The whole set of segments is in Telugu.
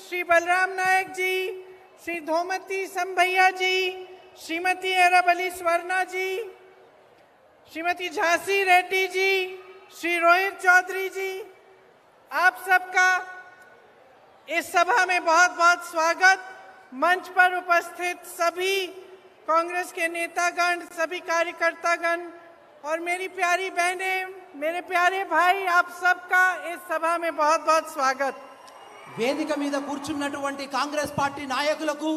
श्री बलराम नायक जी, श्री धोमती संभैया जी, श्रीमती अरब अली स्वर्णा जी, श्रीमती झांसी रेड्डी जी, श्री रोहित चौधरी जी, आप सबका इस सभा में बहुत बहुत स्वागत। मंच पर उपस्थित सभी कांग्रेस के नेतागण, सभी कार्यकर्तागण और मेरी प्यारी बहनें, मेरे प्यारे भाई, आप सबका इस सभा में बहुत बहुत स्वागत। వేదిక మీద కూర్చున్నటువంటి కాంగ్రెస్ పార్టీ నాయకులకు,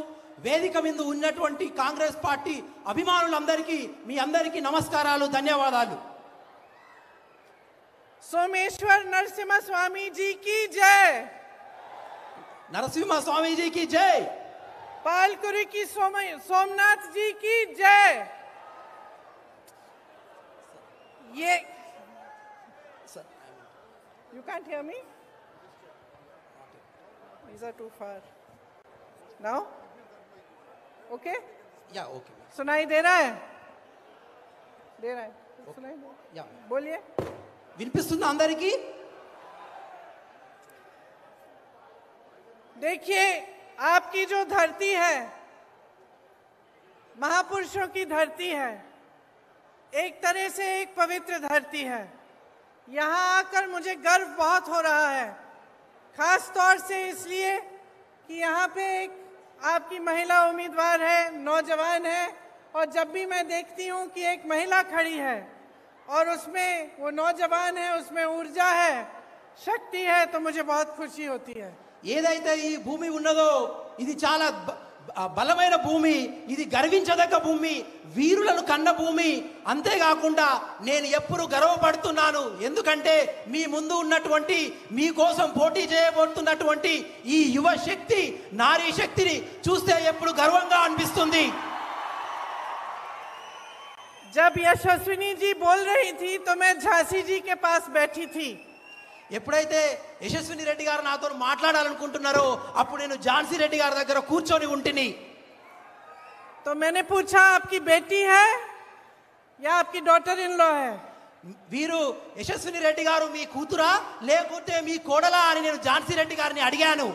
వేదిక మీద ఉన్నటువంటి కాంగ్రెస్ పార్టీ అభిమానులందరికీ మీ అందరికీ నమస్కారాలు, ధన్యవాదాలు। सोमेश्वर नरसिम्हा स्वामी जी की जय। नरसिम्हा स्वामी जी की जय। पालकुरी की सोमनाथ जी की जय। ये You can't hear me? These are too far. Now? Okay? या ओके। सुनाई दे रहा है? दे रहा है? सुनाई दे? या बोलिए। వినిపిస్తుందా అందరికీ? देखिए, आपकी जो धरती है, महापुरुषों की धरती है, एक तरह से एक पवित्र धरती है। यहाँ आकर मुझे गर्व बहुत हो रहा है, खास तौर से इसलिए कि यहाँ पे एक आपकी महिला उम्मीदवार है, नौजवान है, और जब भी मैं देखती हूँ कि एक महिला खड़ी है और उसमें वो नौजवान है, उसमें ऊर्जा है, शक्ति है, तो मुझे बहुत खुशी होती है। ఏదైతే ఈ భూమి ఉన్నదో ఇది చాలా బలమైన భూమి, ఇది గర్వించదగ్గ భూమి, వీరులను కన్న భూమి। అంతేకాకుండా నేను ఎప్పుడు గర్వపడుతున్నాను, ఎందుకంటే మీ ముందు ఉన్నటువంటి, మీ కోసం పోటీ చేయబోతున్నటువంటి ఈ యువ శక్తి, నారీ శక్తిని చూస్తే ఎప్పుడు గర్వంగా అనిపిస్తుంది। जब यशस्विनी जी बोल रही थी तो मैं झांसी जी के पास बैठी थी। ఎప్పుడైతే యశస్విని రెడ్డి గారు నాతో మాట్లాడాలనుకుంటున్నారో అప్పుడు నేను ఝాన్సీ రెడ్డి గారి దగ్గర కూర్చొని ఉంటిని। तो मैंने पूछा, आपकी बेटी है या आपकी डॉटर इन लॉ है? వీరు యశస్విని రెడ్డి గారు మీ కూతురా లేకపోతే మీ కోడలా అని నేను ఝాన్సీ రెడ్డి గారిని అడిగాను।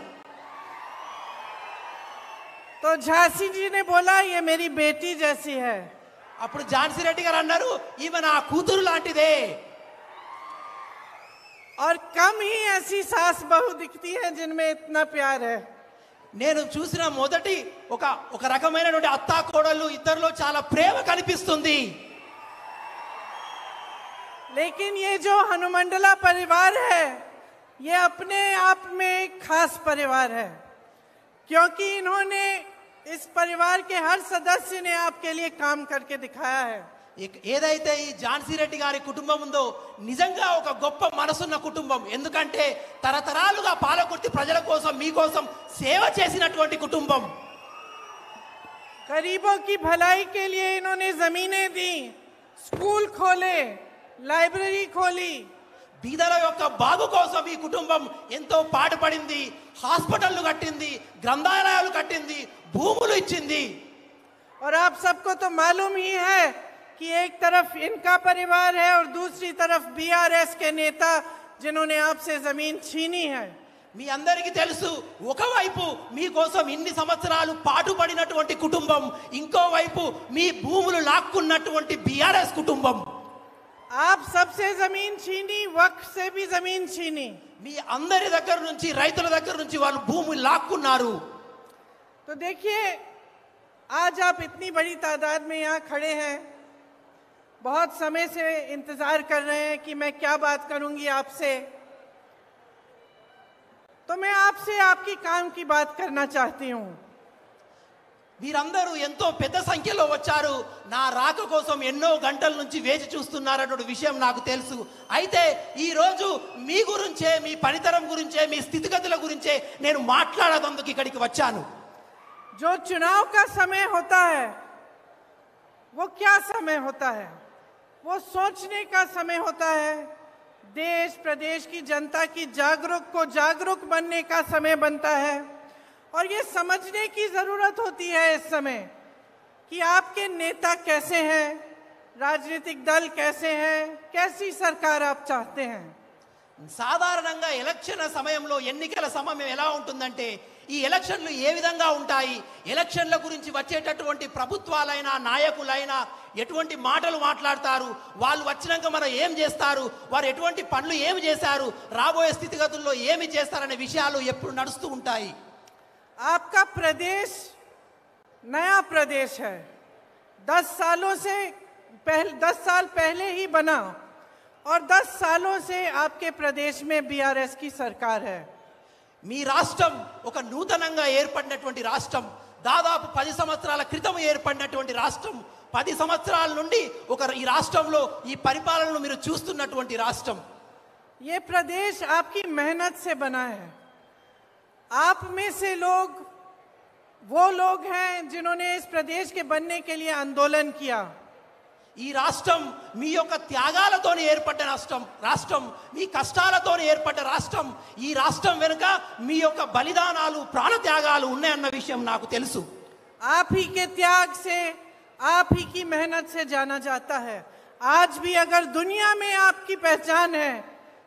तो झांसी जी ने बोला, ये मेरी बेटी जैसी है। అప్పుడు ఝాన్సీ రెడ్డి గారు అన్నారు, ఈమె నా కూతురు లాంటిదే। और कम ही ऐसी सास बहू दिखती है जिनमें इतना प्यार है। నేను చూసిన మొదటి ఒక రకమైనటువంటి అత్తా కోడళ్ళు ఇద్దరిలో చాలా ప్రేమ కనిపిస్తుంది। लेकिन ये जो हनुमंडला परिवार है, ये अपने आप में एक खास परिवार है, क्योंकि इन्होंने इस परिवार के हर सदस्य ने आपके लिए काम करके दिखाया है। ఏదైతే ఈ ఝాన్సీ రెడ్డి గారి కుటుంబం ఉందో నిజంగా ఒక గొప్ప మనసున్న కుటుంబం, ఎందుకంటే తరతరాలుగా పాలకుర్తి ప్రజల కోసం, మీకోసం సేవ చేసినటువంటి కుటుంబం। गरीबों की भलाई के लिए इन्होंने जमीनें दी, स्कूल खोले, लाइब्रेरी खोली। బీదల యొక్క బాగు కోసం ఈ కుటుంబం ఎంతో పాటుపడింది, హాస్పిటళ్లు కట్టింది, గ్రంథాలయాలు కట్టింది, భూములు ఇచ్చింది। और आप सबको तो मालूम ही है कि एक तरफ इनका परिवार है और दूसरी तरफ बीआरएस के नेता जिन्होंने आपसे जमीन छीनी है। మీ అందరికీ తెలుసు, ఒకవైపు మీకోసం ఇన్ని సంవత్సరాలు పాటుపడినటువంటి కుటుంబం, ఇంకోవైపు మీ భూములు లాక్కున్నటువంటి బీఆర్ఎస్ కుటుంబం। आप सबसे जमीन छीनी, वक्फ से भी जमीन छीनी। మీ అందరి దగ్గర నుంచి, రైతుల దగ్గర నుంచి వాళ్ళు భూములు లాక్కున్నారు। तो देखिए, आज आप इतनी बड़ी तादाद में यहाँ खड़े हैं, बहुत समय से इंतजार कर रहे हैं कि मैं क्या बात करूंगी आपसे, तो मैं आपसे आपकी काम की बात करना चाहती हूँ। మీరందరూ ఎంతో పెద్ద సంఖ్యలో వచ్చారు, నా రాక కోసం ఎన్నో గంటల నుంచి వేచి చూస్తున్నారన్న విషయం నాకు తెలుసు। అయితే ఈ రోజు మీ గురించే, మీ పనితరం గురించే, మీ స్థితిగతుల గురించే నేను మాట్లాడేందుకు ఇక్కడికి వచ్చాను। जो चुनाव का समय होता है वो क्या समय होता है? वो सोचने का समय होता है, देश प्रदेश की जनता की जागरूक बनने का समय बनता है, और ये समझने की जरूरत होती है इस समय कि आपके नेता कैसे हैं, राजनीतिक दल कैसे हैं, कैसी सरकार आप चाहते हैं। సాధారణంగా ఎలక్షన్ సమయంలో, ఎన్నికల సమయం ఎలా ఉంటుందంటే ఈ ఎలక్షన్లు ఏ విధంగా ఉంటాయి, ఎలక్షన్ల గురించి వచ్చేటటువంటి ప్రభుత్వాలైనా నాయకులైనా ఎటువంటి మాటలు మాట్లాడతారు, వాళ్ళు వచ్చినాక మనం ఏం చేస్తారు, వారు ఎటువంటి పనులు ఏమి చేశారు, రాబోయే స్థితిగతుల్లో ఏమి చేస్తారనే విషయాలు ఎప్పుడు నడుస్తూ ఉంటాయి. आपका प्रदेश नया प्रदेश है, 10 सालों से 10 साल पहले ही बना और 10 सालों से आपके प्रदेश में बीआरएस की सरकार है. మీ రాష్ట్రం ఒక నూతనంగా ఏర్పడినటువంటి రాష్ట్రం, దాదాపు 10 సంవత్సరాల క్రితం ఏర్పడినటువంటి రాష్ట్రం. 10 సంవత్సరాల నుండి ఈ రాష్ట్రంలో ఈ పరిపాలనను మీరు చూస్తున్నటువంటి రాష్ట్రం. ये प्रदेश आपकी मेहनत से बना है. आप में से लोग वो लोग हैं जिन्होंने इस प्रदेश के बनने के लिए आंदोलन किया. ఈ రాష్ట్రం మీ యొక్క త్యాగాలతో ఏర్పడ్డ రాష్ట్రం, మీ కష్టాలతో ఏర్పడ్డ రాష్ట్రం. ఈ రాష్ట్రం వెనుక మీ యొక్క బలిదానాలు, ప్రాణ త్యాగాలు ఉన్నాయన్న విషయం నాకు తెలుసు. आप ही के त्याग से, आप ही की मेहनत से जाना जाता है. आज भी अगर दुनिया में आपकी पहचान है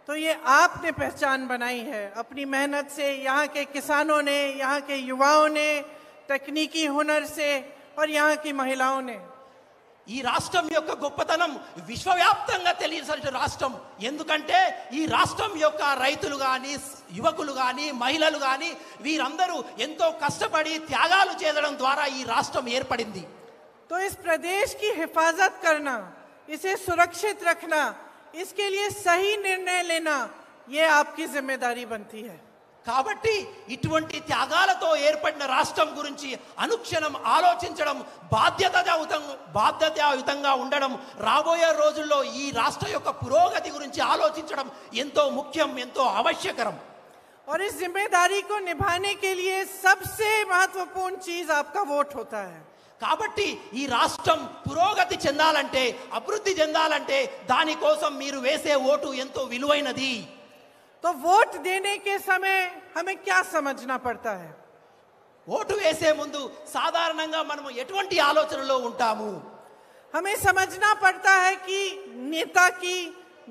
तो ये आपने पहचान बनाई है अपनी मेहनत से. यहाँ के किसानों ने, यहाँ के युवाओं ने, तकनीकी हुनर से और यहाँ की महिलाओं ने. ఈ రాష్ట్రం యొక్క గొప్పతనం విశ్వవ్యాప్తంగా తెలియజేసిన రాష్ట్రం. ఎందుకంటే ఈ రాష్ట్రం యొక్క రైతులు కానీ, యువకులు కానీ, మహిళలు కానీ వీరందరూ ఎంతో కష్టపడి త్యాగాలు చేయడం ద్వారా ఈ రాష్ట్రం ఏర్పడింది. तो इस प्रदेश की हिफाजत करना, इसे सुरक्षित रखना, इसके लिए सही निर्णय लेना, ये आपकी जिम्मेदारी बनती है. కాబట్టి ఇటువంటి త్యాగాలతో ఏర్పడిన రాష్ట్రం గురించి అనుక్షణం ఆలోచించడం, బాధ్యతాయుతంగా ఉండడం, రాబోయే రోజుల్లో ఈ రాష్ట్ర యొక్క పురోగతి గురించి ఆలోచించడం ఎంతో ముఖ్యం, ఎంతో ఆవశ్యకరం. और इस जिम्मेदारी को निभाने के लिए सबसे महत्वपूर्ण चीज आपका वोट होता है. కాబట్టి ఈ రాష్ట్రం పురోగతి చెందాలంటే, అభివృద్ధి చెందాలంటే దానికోసం మీరు వేసే ఓటు ఎంతో విలువైనది. तो वोट देने के समय हमें क्या समझना पड़ता है? ఓటు వేసే ముందు సాధారణంగా మనం ఎటువంటి ఆలోచనలో ఉంటాము? हमें समझना पड़ता है कि नेता की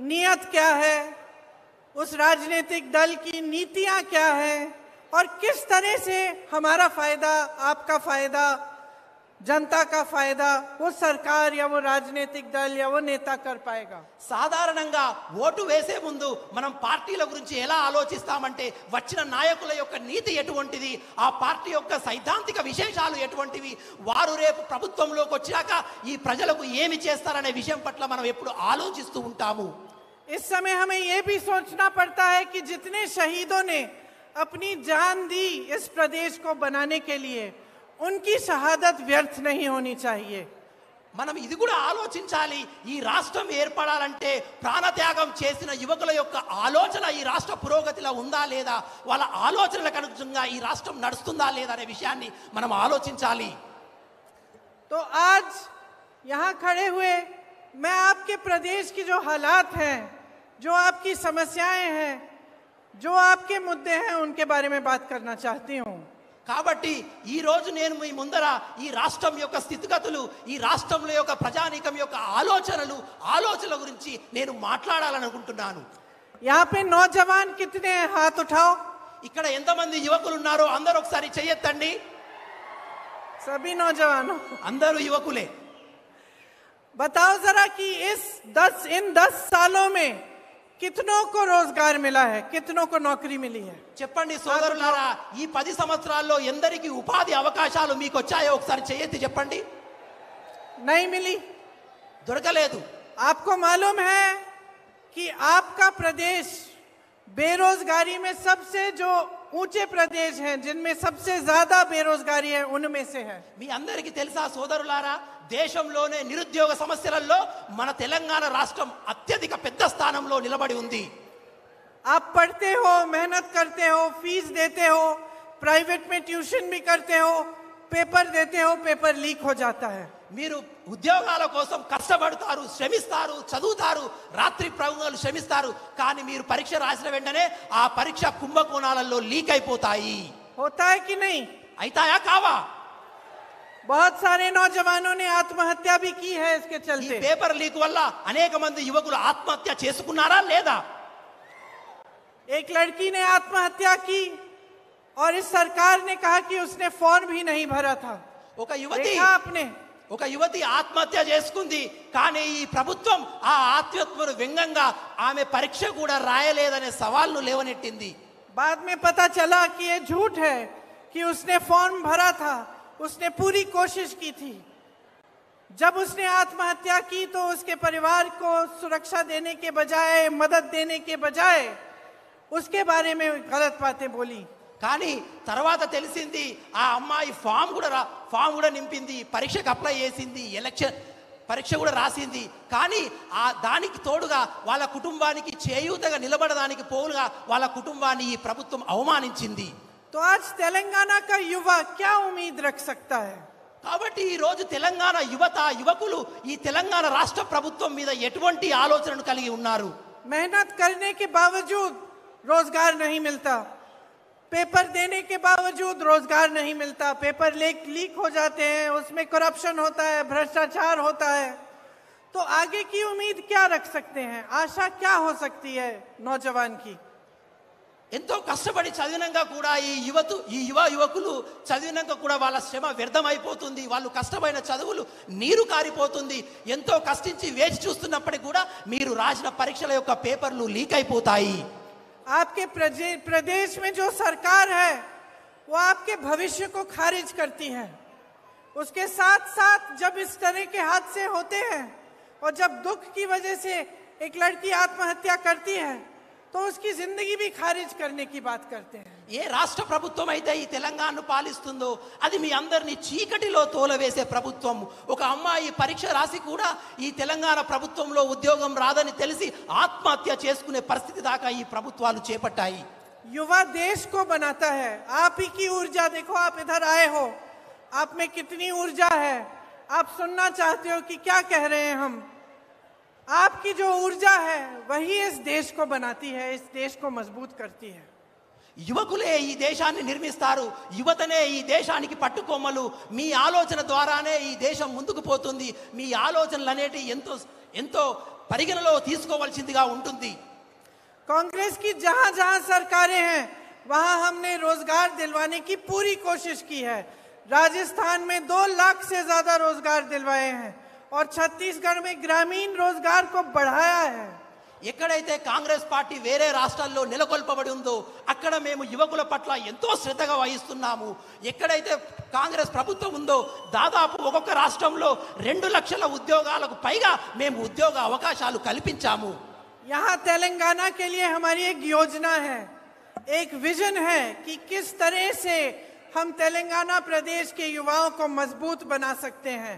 नीयत क्या है, उस राजनीतिक दल की नीतियां क्या है और किस तरह से हमारा फायदा, आपका फायदा, जनता का फायदा वो सरकार या वो राजनीतिक दल या वो नेता कर पाएगा. సాధారణంగా ఓటు వేసే ముందు మనం పార్టీల గురించి ఎలా ఆలోచిస్తామంటే, వచ్చిన నాయకుల యొక్క నీతి ఎటువంటిది, ఆ పార్టీ యొక్క సైద్ధాంతిక విశేషాలు ఎటువంటివి, వారు రేపు ప్రభుత్వంలోకి వచ్చాక ఈ ప్రజలకు ఏమి చేస్తారనే విషయం పట్ల మనం ఎప్పుడు ఆలోచిస్తూ ఉంటాము. इस समय हमें ये भी सोचना पड़ता है कि जितने शहीदों ने अपनी जान दी इस प्रदेश को बनाने के लिए, उनकी शहादत व्यर्थ नहीं होनी चाहिए. మనం ఇది కూడా ఆలోచించాలి. ఈ రాష్ట్రం ఏర్పడాలంటే ప్రాణత్యాగం చేసిన యువకుల యొక్క ఆలోచన ఈ రాష్ట్ర పురోగతిలో ఉందా లేదా, వాళ్ళ ఆలోచనలకు అనుగుణంగా ఈ రాష్ట్రం నడుస్తుందా లేదా అనే విషయాన్ని మనం ఆలోచించాలి. तो आज यहाँ खड़े हुए मैं आपके प्रदेश की जो हालात हैं, जो आपकी समस्याएं हैं, जो आपके मुद्दे हैं, उनके बारे में बात करना चाहती हूँ. కాబట్టి ఈ రోజు నేను మీ ముందర ఈ రాష్ట్రం యొక్క స్థితిగతులు, ఈ రాష్ట్రంలో యొక్క ప్రజానీకం యొక్క ఆలోచనల గురించి నేను మాట్లాడాలనుకుంటున్నాను. यहाँ पे नौजवान कितने हैं? हाथ उठाओ. ఇక్కడ ఎంతమంది యువకులు ఉన్నారో అందరూ ఒకసారి చెయ్యెత్తండి. सभी नौजवानों, అందరూ యువకులే. बताओ जरा कि इन 10 सालों में कितनों को रोजगार मिला है, कितनों को नौकरी मिली है? చెప్పండి సోదరులారా, ఈ 10 సంవత్సరాల్లో ఎందరికి ఉపాధి అవకాశాలు మీకు వచ్చాయో ఒకసారి చెయ్యెత్తి చెప్పండి. नहीं मिली. దొరకలేదు. आपको मालूम है कि आपका प्रदेश बेरोजगारी में सबसे जो ऊंचे प्रदेश हैं, जिनमें सबसे ज्यादा बेरोजगारी है, उनमें से है. మీ అందరికీ తెలుసా సోదరులారా, దేశంలోనే నిరుద్యోగ సమస్యలలో మన తెలంగాణ రాష్ట్రం అత్యధిక పెద్ద స్థానంలో నిలబడి ఉంది. आप पढ़ते हो, मेहनत करते हो, फीस देते हो, प्राइवेट में ट्यूशन भी करते हो, पेपर देते हो, पेपर लीक हो जाता है. మీరు ఉద్యోగాల కోసం కష్టపడతారు, శ్రమిస్తారు, చదువుతారు, రాత్రి ప్రయోగాలు శ్రమిస్తారు, కానీ మీరు పరీక్ష రాసిన వెంటనే ఆ పరీక్ష కుంభకోణాలలో లీక్ అయిపోతాయి. होता है कि नहीं? అయితాయా కావా? बहुत सारे नौजवानों ने आत्महत्या भी की है इसके ఈ चलते. పేపర్ లీక్ వల్ల అనేక మంది యువకులు ఆత్మహత్య చేసుకున్నారా లేదా? एक लड़की ने आत्महत्या की और इस सरकार ने कहा कि उसने फॉर्म भी नहीं भरा था। ఒక యువతి देखा आपने? ఒక యువతి ఆత్మహత్య చేసుకుంది, కానీ ఈ ప్రభుత్వం ఆ ఆత్మహత్యను వ్యంగ్యంగా ఆమె పరీక్ష కూడా రాయలేదనే సవాల్ను లేవనెట్టింది. बाद में पता चला कि ये झूठ है कि उसने फॉर्म भरा था, उसने पूरी कोशिश की थी। जब उसने आत्महत्या की तो उसके परिवार को सुरक्षा देने के बजाय, मदद देने के बजाय उसके बारे में गलत बातें बोली। కానీ తర్వాత తెలిసింది ఆ అమ్మాయి ఫామ్ కూడా నింపింది, పరీక్షకు అప్లై చేసింది, ఎలక్షన్ పరీక్ష కూడా రాసింది. కానీ ఆ దానికి తోడుగా వాళ్ళ కుటుంబానికి చేయూతగా నిలబడడానికి పోలుగా వాళ్ళ కుటుంబాన్ని ఈ ప్రభుత్వం అవమానించింది. तो आज तेलंगाना का युवा क्या उम्मीद रख सकता है? కాబట్టి ఈ రోజు తెలంగాణ యువకులు ఈ తెలంగాణ రాష్ట్ర ప్రభుత్వం మీద ఎటువంటి ఆలోచనను కలిగి ఉన్నారు? मेहनत करने के बावजूद रोजगार नहीं मिलता, पेपर देने के बावजूद रोजगार नहीं मिलता, पेपर लीक हो जाते हैं, उसमें करप्शन होता है, भ्रष्टाचार होता है। तो आगे की उम्मीद क्या रख सकते हैं? आशा क्या हो सकती है नौजवान की? ఎంతో కష్టపడి చదివినాక కూడా ఈ యువకులు చదివినాక కూడా వాళ్ళ శ్రమ వ్యర్థమైపోతుంది, వాళ్ళు కష్టమైన చదువులు నీరు కారిపోతుంది. ఎంతో కష్టించి వేచి చూస్తున్నప్పటికీ కూడా మీరు రాసిన పరీక్షల యొక్క పేపర్లు లీక్ అయిపోతాయి. आपके प्रदेश में जो सरकार है वो आपके भविष्य को खारिज करती है। उसके साथ साथ जब इस तरह के हादसे होते हैं और जब दुख की वजह से एक लड़की आत्महत्या करती है तो उसकी जिंदगी भी खारिज करने की बात करते हैं। ఏ రాష్ట్ర ప్రభుత్వం అయితే ఈ తెలంగాణను పాలిస్తుందో అది మీ అందరినీ చీకటిలో తోలవేసే ప్రభుత్వం. ఒక అమ్మాయి పరీక్ష రాసి కూడా ఈ తెలంగాణ ప్రభుత్వంలో ఉద్యోగం రాదని తెలిసి ఆత్మహత్య చేసుకునే పరిస్థితి దాకా ఈ ప్రభుత్వాలు చేపట్టాయి. युवा देश को बनाता है। आप ही की ऊर्जा देखो, आप इधर आए हो, आप में कितनी ऊर्जा है। आप सुनना चाहते हो कि क्या कह रहे हैं हम। आपकी जो ऊर्जा है वही इस देश को बनाती है, इस देश को मजबूत करती है। యువకులే ఈ దేశాన్ని నిర్మిస్తారు, యువతనే ఈ దేశానికి పట్టుకొమ్మలు. మీ ఆలోచన ద్వారానే ఈ దేశం ముందుకు పోతుంది. మీ ఆలోచనలు అనేటి ఎంతో ఎంతో పరిగణలో తీసుకోవాల్సిందిగా ఉంటుంది. कांग्रेस की जहां जहां सरकारें हैं वहां हमने रोजगार दिलवाने की पूरी कोशिश की है। राजस्थान में 2 लाख से ज्यादा रोजगार दिलवाए हैं और छत्तीसगढ़ में ग्रामीण रोजगार को बढ़ाया है। ఎక్కడైతే కాంగ్రెస్ పార్టీ వేరే రాష్ట్రాల్లో నెలకొల్పబడి ఉందో అక్కడ మేము యువకుల పట్ల ఎంతో శ్రద్ధగా వహిస్తున్నాము. ఎక్కడైతే కాంగ్రెస్ ప్రభుత్వం ఉందో దాదాపు ఒక్కొక్క రాష్ట్రంలో 2 లక్షల ఉద్యోగాలకు పైగా మేము ఉద్యోగ అవకాశాలు కల్పించాము. यहाँ तेलंगाना के लिए हमारी एक योजना है, एक विजन है कि किस तरह से हम तेलंगाना प्रदेश के युवाओं को मजबूत बना सकते हैं,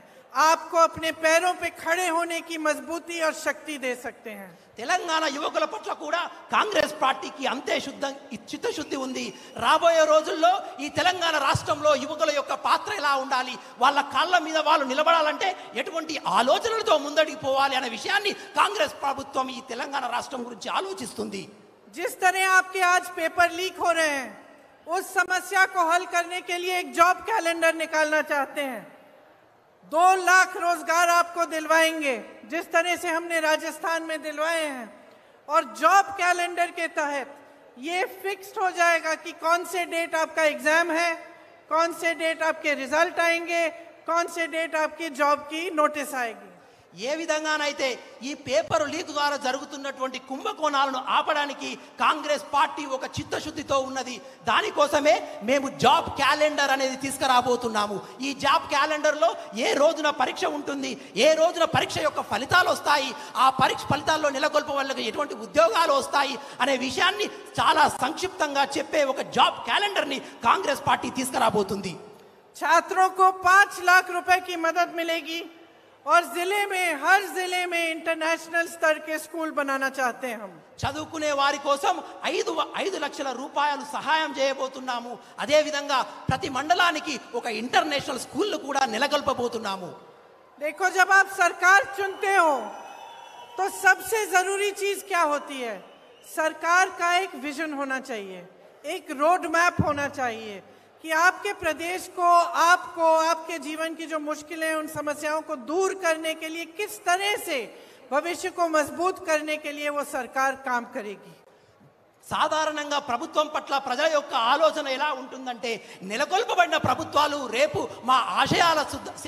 आपको अपने पैरों पे खड़े होने की मजबूती और शक्ति दे सकते हैं। తెలంగాణ యువకుల పట్ల కూడా కాంగ్రెస్ పార్టీకి అంతే చిత్తశుద్ధి ఉంది. రాబోయే రోజుల్లో ఈ తెలంగాణ రాష్ట్రంలో యువకుల యొక్క పాత్ర ఎలా ఉండాలి, వాళ్ళ కాళ్ళ మీద వాళ్ళు నిలబడాలంటే ఎటువంటి ఆలోచనలతో ముందడికి పోవాలి అనే విషయాన్ని కాంగ్రెస్ ప్రభుత్వం ఈ తెలంగాణ రాష్ట్రం గురించి ఆలోచిస్తుంది. जिस तरह आपके आज पेपर लीक हो रहे हैं, उस समस्या को हल करने के लिए एक जॉब कैलेंडर निकालना चाहते हैं। 2 लाख रोजगार आपको दिलवाएंगे जिस तरह से हमने राजस्थान में दिलवाए हैं। और जॉब कैलेंडर के तहत ये फिक्स्ड हो जाएगा कि कौन से डेट आपका एग्जाम है, कौन से डेट आपके रिजल्ट आएंगे, कौन से डेट आपकी जॉब की नोटिस आएगी। ఏ విధంగానైతే ఈ పేపర్ లీక్ ద్వారా జరుగుతున్నటువంటి కుంభకోణాలను ఆపడానికి కాంగ్రెస్ పార్టీ ఒక చిత్తశుద్ధితో ఉన్నది. దానికోసమే మేము జాబ్ క్యాలెండర్ అనేది తీసుకురాబోతున్నాము. ఈ జాబ్ క్యాలెండర్లో ఏ రోజున పరీక్ష ఉంటుంది, ఏ రోజున పరీక్ష యొక్క ఫలితాలు వస్తాయి, ఆ పరీక్ష ఫలితాల్లో నెలకొల్ప వాళ్ళకి ఎటువంటి ఉద్యోగాలు వస్తాయి అనే విషయాన్ని చాలా సంక్షిప్తంగా చెప్పే ఒక జాబ్ క్యాలెండర్ని కాంగ్రెస్ పార్టీ తీసుకురాబోతుంది. छात्रों को 5 लाख रुपए की मदद मिलेगी और हर जिले में इंटरनेशनल स्तर के स्कूल बनाना चाहते हैं हम। చదువుకునే వారి కోసం 5 లక్షల రూపాయలు సహాయం చేయబోతున్నాము. అదే విధంగా ప్రతి మండలానికి ఒక ఇంటర్నేషనల్ స్కూల్ కూడా నెలకొల్పబోతున్నాము. देखो, जब आप सरकार चुनते हो तो सबसे जरूरी चीज क्या होती है? सरकार का एक विजन होना चाहिए, एक रोड मैप होना चाहिए कि आपके प्रदेश को, आपको, आपके जीवन की जो मुश्किलें, उन समस्याओं को दूर करने के लिए किस तरह से भविष्य को मजबूत करने के लिए वो सरकार काम करेगी। సాధారణంగా ప్రభుత్వం పట్ల ప్రజల యొక్క ఆలోచన ఎలా ఉంటుందంటే, నెలకొల్పబడిన ప్రభుత్వాలు రేపు మా ఆశయాల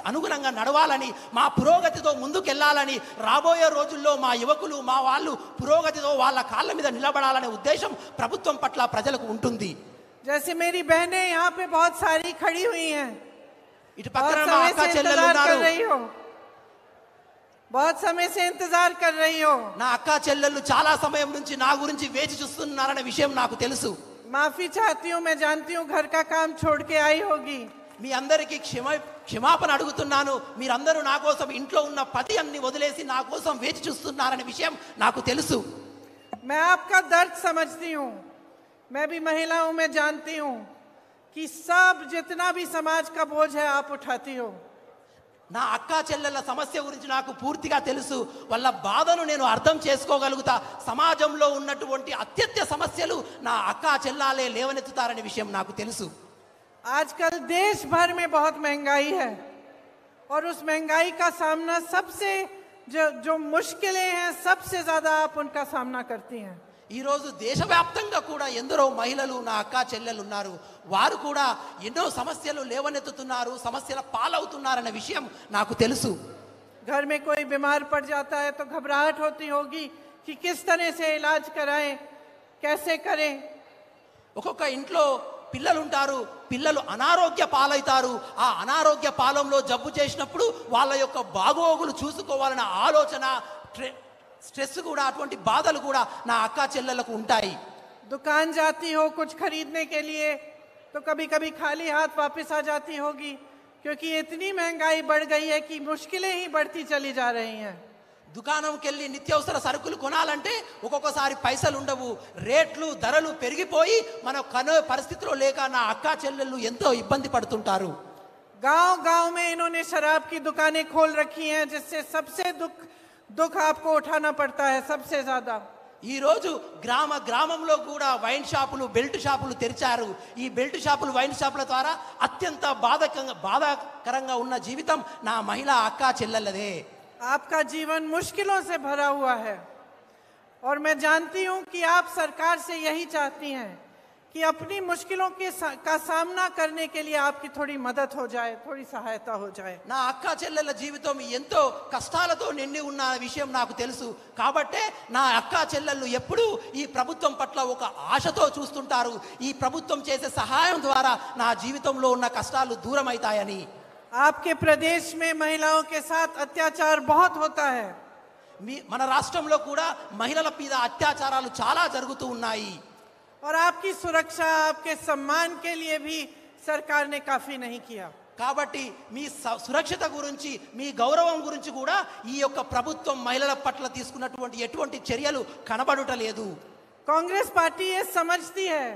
అనుగుణంగా నడవాలని, మా పురోగతితో ముందుకెళ్లాలని, రాబోయే రోజుల్లో మా యువకులు మా వాళ్ళు పురోగతితో వాళ్ళ కాళ్ళ మీద నిలబడాలనే ఉద్దేశం ప్రభుత్వం పట్ల ప్రజలకు ఉంటుంది. जैसे मेरी बहनें यहाँ पे बहुत सारी खड़ी हुई हैं, ఇటు పక్కన మా అక్క చెల్లెలు ఉన్నారు. बहुत समय से इंतजार कर रही हो. నా అక్క చెల్లెళ్ళు చాలా సమయం నుంచి నా గురించి వేచి చూస్తున్నారనే విషయం నాకు తెలుసు. माफी चाहती हूँ, मैं जानती हूँ घर का काम छोड़ के आई होगी. మీ అందరికీ క్షమాపణ అడుగుతున్నాను. మీరందరూ నా కోసం ఇంట్లో ఉన్న పతి అన్ని వదిలేసి నా కోసం వేచి చూస్తున్నారనే విషయం నాకు తెలుసు. मैं आपका दर्द समझती हूँ. मैं भी महिला हूँ, मैं जानती हूँ कि सब जितना भी समाज का बोझ है आप उठाती हो. నా అక్క చెల్లెళ్ళ సమస్య గురించి నాకు పూర్తిగా తెలుసు. వాళ్ళ బాధను నేను అర్థం చేసుకోగలుగుతా. సమాజంలో ఉన్నటువంటి అత్యత్య సమస్యలు నా అక్క చెల్లాలే లేవనెత్తుతారనే విషయం నాకు తెలుసు. आजकल देश भर में बहुत महंगाई है और उस महंगाई का सामना सबसे जो मुश्किलें हैं सबसे ज्यादा आप उनका सामना करती हैं. ఈ రోజు దేశవ్యాప్తంగా కూడా ఎందరో మహిళలు నా అక్క చెల్లెలు ఉన్నారు. వారు కూడా ఎన్నో సమస్యలు లేవనెత్తుతున్నారు, సమస్యల పాలవుతున్నారన్న విషయం నాకు తెలుసు. घर में कोई बीमार पड़ जाता है तो घबराहट होती होगी कि किस तरह से इलाज कराएं, कैसे करें. ఒక్కొక్క ఇంట్లో పిల్లలు ఉంటారు, పిల్లలు అనారోగ్య పాలవుతారు. ఆ అనారోగ్య పాలంలో జబ్బు చేసినప్పుడు వాళ్ళ యొక్క బాగోగులు చూసుకోవాలన్న ఆలోచన, స్ట్రెస్ కూడా, అటువంటి బాధలు కూడా నా అక్క చెల్లెలకు ఉంటాయి. दुकान जाती हो कुछ खरीदने के लिए तो कभी कभी खाली हाथ वापस आ जाती होगी, क्योंकि इतनी महंगाई बढ़ गई है कि मुश्किलें ही बढ़ती चली जा रही हैं. దుకాణంకి వెళ్ళి నిత్యావసర సరుకులు కొనాలంటే ఒక్కొక్కసారి పైసలు ఉండవు, రేట్లు ధరలు పెరిగిపోయి మన కొనే పరిస్థితిలో లేక నా అక్క చెల్లెళ్ళు ఎంతో ఇబ్బంది పడుతుంటారు. गांव गांव में इन्होंने शराब की दुकानें खोल रखी हैं, जिससे सबसे दुख आपको उठाना पड़ता है सबसे ज्यादा. ఈ రోజు గ్రామ గ్రామంలో కూడా వైన్ షాపులు, బెల్ట్ షాపులు తెరిచారు. ఈ బెల్ట్ షాపులు, వైన్ షాపుల ద్వారా అత్యంత బాధాకరంగా ఉన్న జీవితం నా మహిళా అక్క చెల్లెళ్ళదే. आपका जीवन मुश्किलों से भरा हुआ है और मैं जानती हूं कि आप सरकार से यही चाहती हैं कि अपनी मुश्किलों का सामना करने के लिए आपकी थोड़ी मदद हो जाए, थोड़ी सहायता हो जाए. నా అక్క చెల్లెళ్ళ జీవితం ఎంతో కష్టాలతో నిండి ఉన్న విషయం నాకు తెలుసు. కాబట్టే నా అక్క చెల్లెళ్ళు ఎప్పుడూ ఈ ప్రభుత్వం పట్ల ఒక ఆశతో చూస్తుంటారు. ఈ ప్రభుత్వం చేసే సహాయం ద్వారా నా జీవితంలో ఉన్న కష్టాలు దూరం అవుతాయని. आपके प्रदेश में महिलाओं के साथ अत्याचार बहुत होता है. మన రాష్ట్రంలో కూడా మహిళల మీద అత్యాచారాలు చాలా జరుగుతూ ఉన్నాయి. और आपकी सुरक्षा, आपके सम्मान के लिए भी सरकार ने काफी नहीं किया. కాబట్టి మీ సురక్షిత గురించి, మీ గౌరవం గురించి కూడా ఈ యొక్క ప్రభుత్వం మహిళల పట్ల తీసుకున్నటువంటి ఎటువంటి చర్యలు కనబడుటలేదు. कांग्रेस पार्टी ये समझती है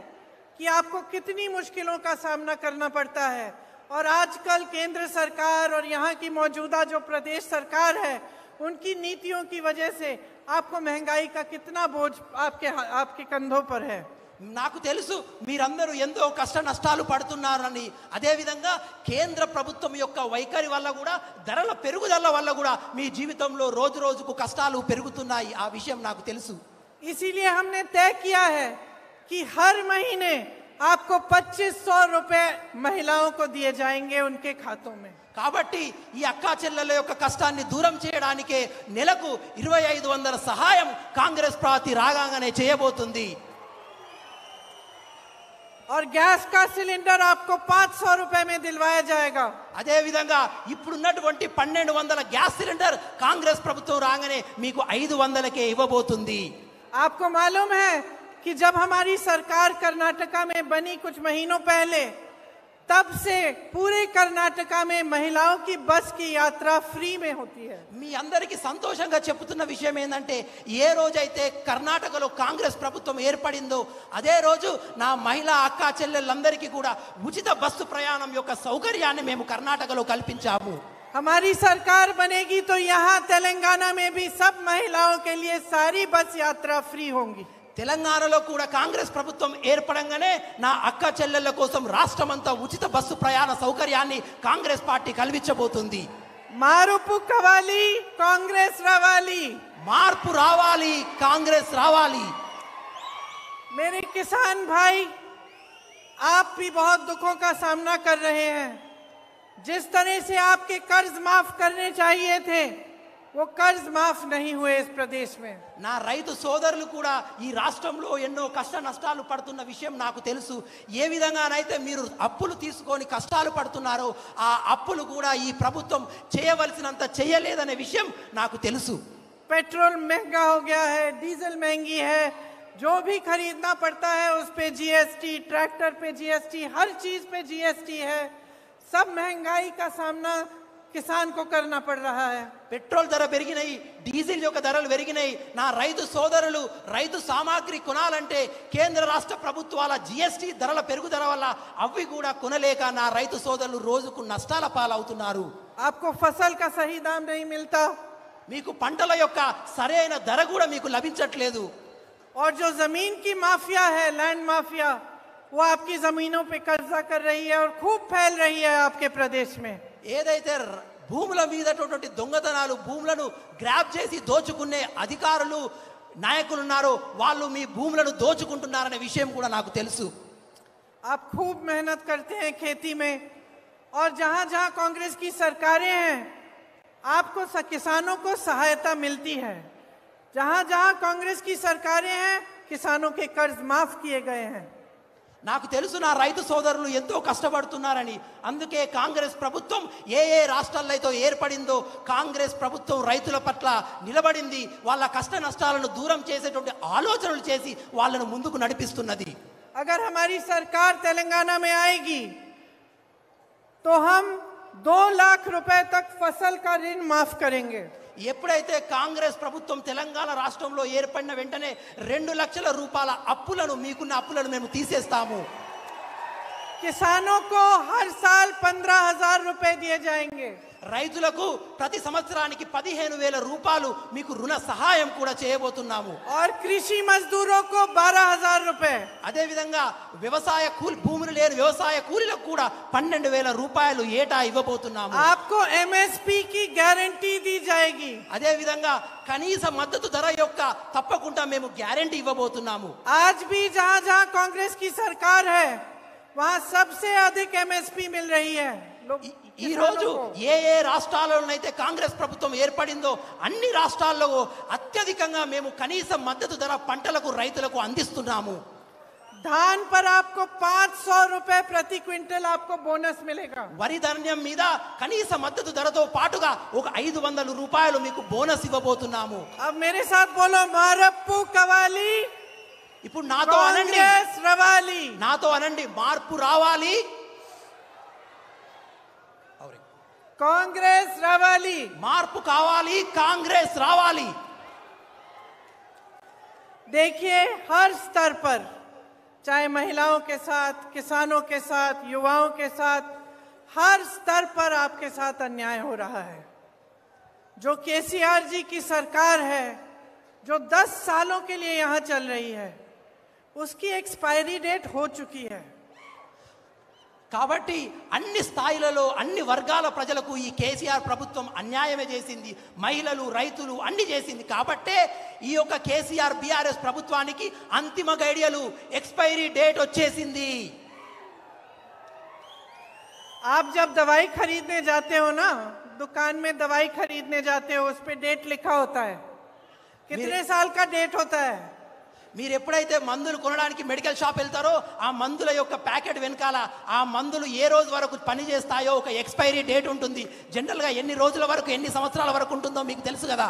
कि आपको कितनी मुश्किलों का सामना करना पड़ता है और आजकल केंद्र सरकार और यहाँ की मौजूदा जो प्रदेश सरकार है उनकी नीतियों की वजह से आपको महंगाई का कितना बोझ आपके कंधों पर है. నాకు తెలుసు మీరందరూ ఎంతో కష్ట నష్టాలు పడుతున్నారని. అదేవిధంగా కేంద్ర ప్రభుత్వం యొక్క వైఖరి వల్ల కూడా, ధరల పెరుగుదల వల్ల కూడా మీ జీవితంలో రోజు రోజుకు కష్టాలు పెరుగుతున్నాయి. ఆ విషయం నాకు తెలుసు. इसीलिए हमने तय किया है कि हर महीने आपको 2500 रुपए महिलाओं को दिए जाएंगे उनके खातों में. కాబట్టి ఈ అక్కా చెల్లెల యొక్క కష్టాన్ని దూరం చేయడానికే నెలకు 2500 సహాయం కాంగ్రెస్ పార్టీ రాగానే చేయబోతుంది. और गैस का सिलेंडर आपको 500 रुपए में दिलवाया जाएगा. అదే విధంగా ఇప్పుడున్నటువంటి 1200 గ్యాస్ సిలిండర్ కాంగ్రెస్ ప్రభుత్వం రాగానే మీకు 500కే ఇవ్వబోతుంది. आपको मालूम है कि जब हमारी सरकार कर्नाटका में बनी कुछ महीनों पहले, तब से पूरे कर्नाटका में महिलाओं की बस की यात्रा फ्री में होती है. మీ అందరికీ సంతోషంగా చెప్తున్న విషయం ఏంటంటే, ఏ రోజైతే కర్ణాటకలో కాంగ్రెస్ ప్రభుత్వం ఏర్పడిందో అదే రోజు నా మహిళా అక్కా చెల్లెళ్ళందరికీ కూడా ఉచిత బస్సు ప్రయాణం యొక్క సౌకర్యాన్ని మేము కర్ణాటకలో కల్పించాము. हमारी सरकार बनेगी तो यहाँ तेलंगाना में भी सब महिलाओं के लिए सारी बस यात्रा फ्री होंगी. తెలంగాణలో కూడా కాంగ్రెస్ ప్రభుత్వం ఏర్పడంగానే నా అక్క చెల్లెళ్ళ కోసం రాష్ట్రమంతా ఉచిత బస్సు ప్రయాణ సౌకర్యాన్ని కాంగ్రెస్ పార్టీ కల్పించబోతుంది. మారుపు కావాలి, కాంగ్రెస్ రావాలి. మార్పు రావాలి, కాంగ్రెస్ రావాలి. मेरे किसान भाई, आप भी बहुत दुखों का सामना कर रहे हैं। जिस तरह से आपके कर्ज माफ करने चाहिए थे, वो कर्ज माफ नहीं हुए इस प्रदेश में। నా రైతు సోదరులు కూడా ఈ రాష్ట్రంలో ఎన్నో కష్ట నష్టాలు పడుతున్న విషయం నాకు తెలుసు. ఏ విధంగానైతే మీరు అప్పులు తీసుకొని కష్టాలు పడుతున్నారో ఆ అప్పులు కూడా ఈ ప్రభుత్వం చేయవలసినంత చేయలేదనే విషయం నాకు తెలుసు. पेट्रोल महंगा हो गया है, डीजल महंगी है, जो भी खरीदना पड़ता है उस पे जीएसटी, ट्रैक्टर पे जीएसटी, हर चीज पे जीएसटी है। सब महंगाई का सामना किसान को करना पड़ रहा है। పెట్రోల్ ధర పెరిగినాయి, డీజిల్ యొక్క ధరలు పెరిగినాయి. నా రైతు సోదరులు రైతు సామాగ్రి కొనాలంటే కేంద్ర రాష్ట్ర ప్రభుత్వాల జిఎస్టీ ధరల పెరుగుదల వల్ల అవి కూడా కొనలేక నా రైతు సోదరులు రోజుకు నష్టాల పాలవుతున్నారు. आपको फसल का सही दाम नहीं मिलता, మీకు పంటల యొక్క సరైన ధర కూడా మీకు లభించట్లేదు. और जो जमीन की माफिया है, लैंड माफिया, वो आपकी जमीनों पे कब्जा कर रही है और खूब फैल रही है आपके प्रदेश में। ఏదైతే భూముల మీదటువంటి దొంగతనాలు, భూములను గ్రాబ్ చేసి దోచుకునే అధికారులు నాయకులు ఉన్నారో వాళ్ళు మీ భూములను దోచుకుంటున్నారనే విషయం కూడా నాకు తెలుసు. आप खूब मेहनत करते हैं खेती में, और जहां जहां कांग्रेस की सरकारें हैं आपको किसानों को सहायता मिलती है। जहां जहां कांग्रेस की सरकारें हैं किसानों के कर्ज माफ किए गए हैं। నాకు తెలుసు నా రైతు సోదరులు ఎంతో కష్టపడుతున్నారని. అందుకే కాంగ్రెస్ ప్రభుత్వం ఏ ఏ రాష్ట్రాల్లో అయితే ఏర్పడిందో కాంగ్రెస్ ప్రభుత్వం రైతుల పట్ల నిలబడింది. వాళ్ళ కష్ట నష్టాలను దూరం చేసేటువంటి ఆలోచనలు చేసి వాళ్ళను ముందుకు నడిపిస్తున్నది. अगर हमारी सरकार तेलंगाना में आएगी तो हम 2 लाख रुपए तक फसल का ऋण माफ करेंगे। ఎప్పుడైతే కాంగ్రెస్ ప్రభుత్వం తెలంగాణ రాష్ట్రంలో ఏర్పడిన వెంటనే 2 లక్షల రూపాయల అప్పులను, మీకున్న అప్పులను మేము తీసేస్తాము. किसानों को हर साल 15,000 रुपए दिए जाएंगे। రైతులకు ప్రతి సంవత్సరానికి 15,000 రూపాయలు మీకు రుణ సహాయం కూడా చేయబోతున్నాము. और कृषि मजदूरों को 12,000 रुपए। అదే విధంగా వ్యవసాయ భూములు లేని వ్యవసాయ కూలీలకు కూడా 12,000 రూపాయలు ఏటా ఇవ్వబోతున్నాము. आपको एमएसपी की गारंटी दी जाएगी। అదే విధంగా కనీస మద్దతు ధర యొక్క తప్పకుండా మేము గ్యారెంటీ ఇవ్వబోతున్నాము. आज भी जहां जहां कांग्रेस की सरकार है वहां सबसे अधिक एमएसपी मिल रही है। ఈ రోజు ఏ ఏ రాష్ట్రాల్లోనైతే కాంగ్రెస్ ప్రభుత్వం ఏర్పడిందో అన్ని రాష్ట్రాల్లో అత్యధికంగా మేము కనీస మద్దతు ధర పంటలకు రైతులకు అందిస్తున్నాము. धान पर आपको 500 रुपए प्रति क्विंटल आपको बोनस मिलेगा। వరి ధాన్యం మీద కనీస మద్దతు ధరతో పాటుగా ఒక 500 రూపాయలు మీకు బోనస్ ఇవ్వబోతున్నాము. अब मेरे साथ बोलो, मारप्पू कवाली, ఇప్పుడు నాతో అనండి, कांग्रेस रवाली। నాతో అనండి, మార్పు రావాలి, कांग्रेस रवाली। మార్పు కావాలి, కాంగ్రెస్ రావాలి. देखिए, हर स्तर पर, चाहे महिलाओं के साथ, किसानों के साथ, युवाओं के साथ, हर स्तर पर आपके साथ अन्याय हो रहा है। जो केसीआर जी की सरकार है, जो 10 सालों के लिए यहां चल रही है, उसकी एक्सपायरी डेट हो चुकी है। కాబట్టి అన్ని స్థాయిలలో అన్ని వర్గాల ప్రజలకు ఈ కేసీఆర్ ప్రభుత్వం అన్యాయమే చేసింది. మహిళలు, రైతులు అన్ని చేసింది. కాబట్టే ఈ యొక్క కేసీఆర్ బీఆర్ఎస్ ప్రభుత్వానికి అంతిమ గడియలు, ఎక్స్పైరీ డేట్ వచ్చేసింది. आप जब दवाई खरीदने जाते हो ना, दुकान में दवाई खरीदने जाते हो, उस पे डेट लिखा होता है, कितने साल का डेट होता है। మీరు ఎప్పుడైతే మందులు కొనడానికి మెడికల్ షాప్ వెళ్తారో ఆ మందుల యొక్క ప్యాకెట్ వెనకాల ఆ మందులు ఏ రోజు వరకు పనిచేస్తాయో ఒక ఎక్స్పైరీ డేట్ ఉంటుంది. జనరల్గా ఎన్ని రోజుల వరకు, ఎన్ని సంవత్సరాల వరకు ఉంటుందో మీకు తెలుసు కదా.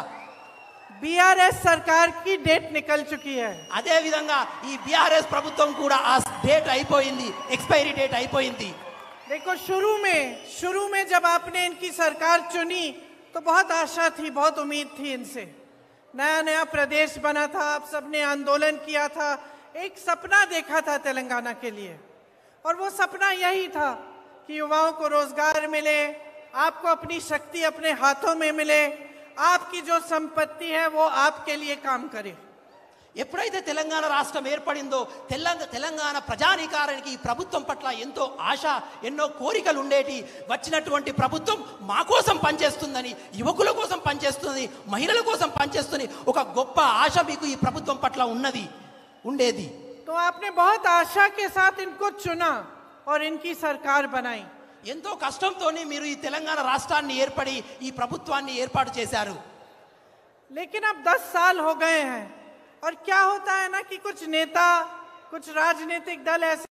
बीआरएस सरकार की डेट निकल चुकी है। అదే విధంగా ఈ బీఆర్ఎస్ ప్రభుత్వం కూడా ఆ డేట్ అయిపోయింది, ఎక్స్పైరీ డేట్ అయిపోయింది. देखो, शुरू में जब आपने इनकी सरकार चुनी तो बहुत आशा थी, बहुत उम्मीद थी इनसे। नया नया प्रदेश बना था, आप सबने आंदोलन किया था, एक सपना देखा था तेलंगाना के लिए, और वो सपना यही था कि युवाओं को रोजगार मिले, आपको अपनी शक्ति अपने हाथों में मिले, आपकी जो संपत्ति है वो आपके लिए काम करे। ఎప్పుడైతే తెలంగాణ రాష్ట్రం ఏర్పడిందో తెలంగాణ ప్రజానీకారానికి ఈ ప్రభుత్వం పట్ల ఎంతో ఆశ, ఎన్నో కోరికలు ఉండేటి. వచ్చినటువంటి ప్రభుత్వం మా కోసం పనిచేస్తుందని, యువకుల కోసం పనిచేస్తుంది, మహిళల కోసం పనిచేస్తుంది, ఒక గొప్ప ఆశ మీకు ఈ ప్రభుత్వం పట్ల ఉండేది. तो आपने बहुत आशा के साथ इनको चुना और इनकी सरकार बनाई। ఎంతో కష్టంతోనే మీరు ఈ తెలంగాణ రాష్ట్రాన్ని ఏర్పడి ఈ ప్రభుత్వాన్ని ఏర్పాటు చేశారు। लेकिन अब 10 साल हो गए हैं और क्या होता है ना कि कुछ नेता, कुछ राजनीतिक दल ऐसे